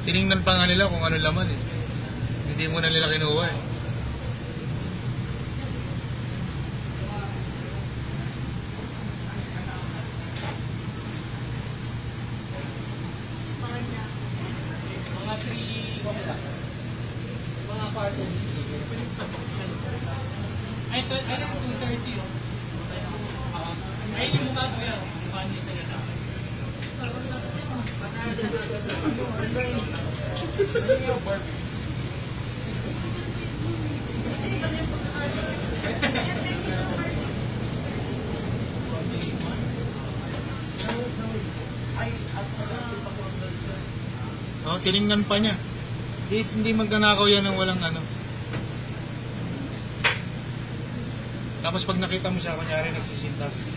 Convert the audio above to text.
Tiningnan pa nga nila kung ano laman eh. Hindi mo na nila kinuha eh. Mga 3, mga cartons. Ay, ito, ay, 230. Ay, yung mukha ko yan. Mukha niya sa'yo na. Oh, tiningnan pa niya. Hindi magnanakaw yan ng walang ano. Tapos pag nakita mo siya, kunyari nagsisintas.